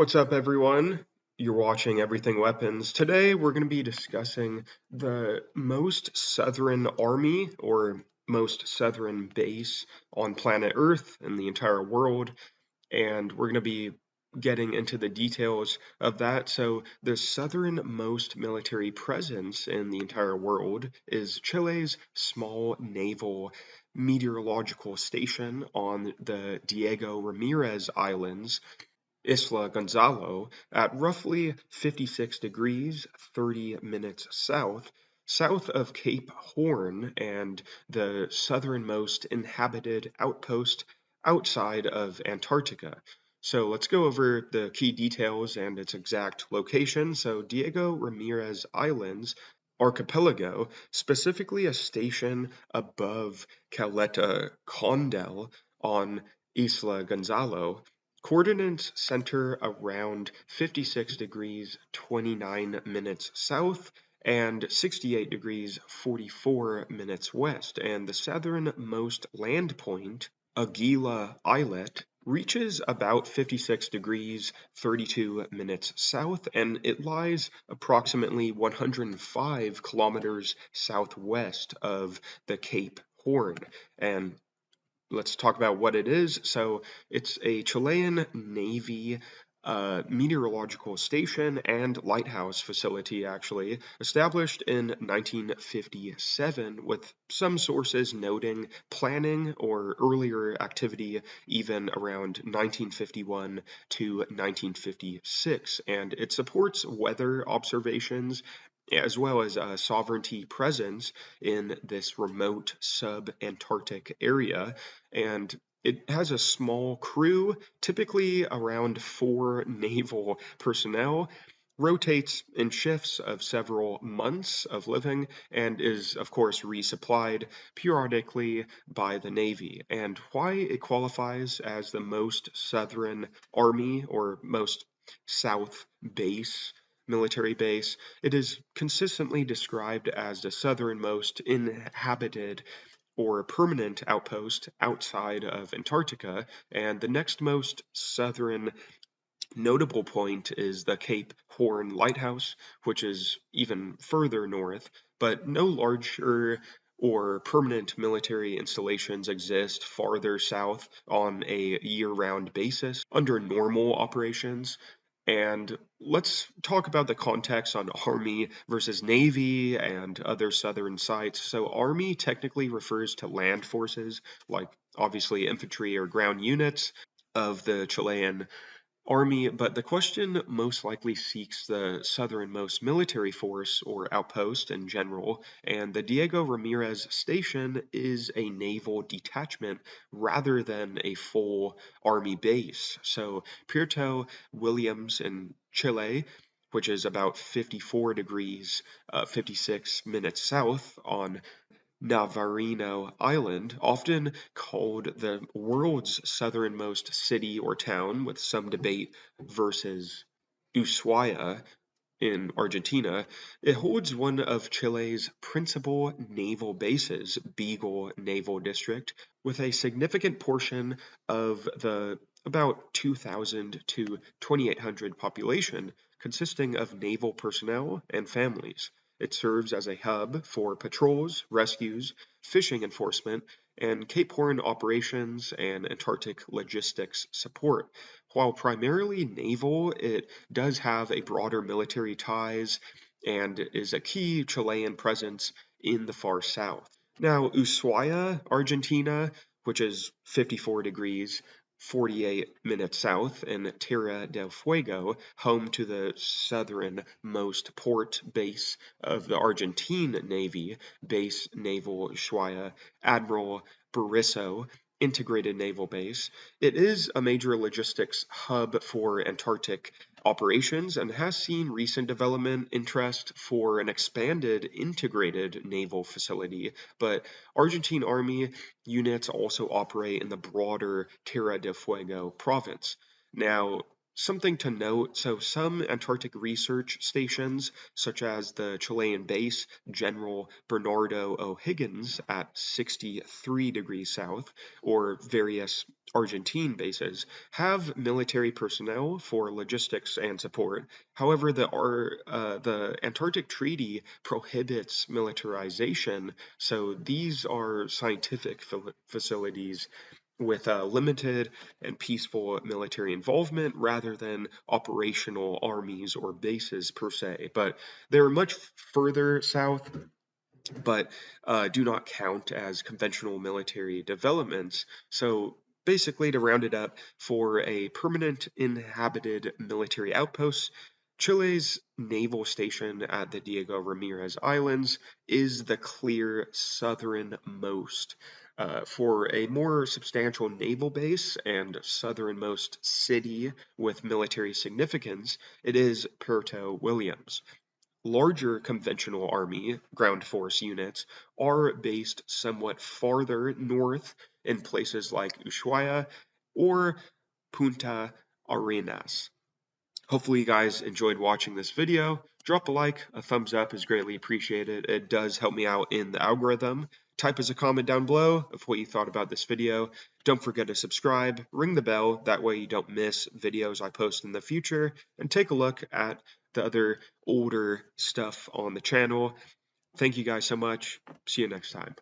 What's up, everyone? You're watching Everything Weapons. Today, we're going to be discussing the most southern army or most southern base on planet Earth in the entire world, and we're going to be getting into the details of that. So, the southernmost military presence in the entire world is Chile's small naval meteorological station on the Diego Ramirez Islands, Isla Gonzalo, at roughly 56 degrees 30 minutes south of Cape Horn and the southernmost inhabited outpost outside of Antarctica. So let's go over the key details and its exact location. So Diego Ramirez Islands archipelago, specifically a station above Caleta Condel on Isla Gonzalo. Coordinates center around 56 degrees 29 minutes south and 68 degrees 44 minutes west, and the southernmost land point, Aguila Islet, reaches about 56 degrees 32 minutes south, and it lies approximately 105 kilometers southwest of the Cape Horn. And let's talk about what it is. So it's a Chilean Navy meteorological station and lighthouse facility, actually, established in 1957, with some sources noting planning or earlier activity even around 1951 to 1956. And it supports weather observations as well as a sovereignty presence in this remote sub-Antarctic area, and it has a small crew, typically around 4 naval personnel, rotates in shifts of several months of living, and is, of course, resupplied periodically by the Navy. And why it qualifies as the most southern army or most south base, military base, it is consistently described as the southernmost inhabited or a permanent outpost outside of Antarctica, and the next most southern notable point is the Cape Horn Lighthouse, which is even further north, but no larger or permanent military installations exist farther south on a year-round basis under normal operations. And let's talk about the context on Army versus Navy and other southern sites. So, Army technically refers to land forces, like obviously infantry or ground units of the Chilean army, but the question most likely seeks the southernmost military force or outpost in general, and the Diego Ramirez Station is a naval detachment rather than a full army base. So Puerto Williams in Chile, which is about 54 degrees 56 minutes south on Navarino Island, often called the world's southernmost city or town, with some debate, versus Ushuaia in Argentina, it holds one of Chile's principal naval bases, Beagle Naval District, with a significant portion of the about 2,000 to 2,800 population consisting of naval personnel and families. It serves as a hub for patrols, rescues, fishing enforcement, and Cape Horn operations and Antarctic logistics support. While primarily naval, it does have a broader military ties and is a key Chilean presence in the far south. Now, Ushuaia, Argentina, which is 54 degrees 48 minutes south, and Tierra del Fuego, home to the southernmost port base of the Argentine Navy, Base Naval Ushuaia, Admiral Berisso Integrated Naval Base. It is a major logistics hub for Antarctic operations and has seen recent development interest for an expanded integrated naval facility, but Argentine Army units also operate in the broader Tierra del Fuego province. Now, something to note, so some Antarctic research stations, such as the Chilean base General Bernardo O'Higgins at 63 degrees south, or various Argentine bases, have military personnel for logistics and support. However, the Antarctic Treaty prohibits militarization, so these are scientific facilities with limited and peaceful military involvement rather than operational armies or bases per se. But they're much further south, but do not count as conventional military developments. So basically, to round it up, for a permanent inhabited military outpost, Chile's naval station at the Diego Ramirez Islands is the clear southernmost. For a more substantial naval base and southernmost city with military significance, it is Puerto Williams. Larger conventional Army ground force units are based somewhat farther north in places like Ushuaia or Punta Arenas. Hopefully you guys enjoyed watching this video. Drop a like, a thumbs up is greatly appreciated. It does help me out in the algorithm. Type as a comment down below of what you thought about this video. Don't forget to subscribe, ring the bell, that way you don't miss videos I post in the future, and take a look at the other older stuff on the channel. Thank you guys so much. See you next time.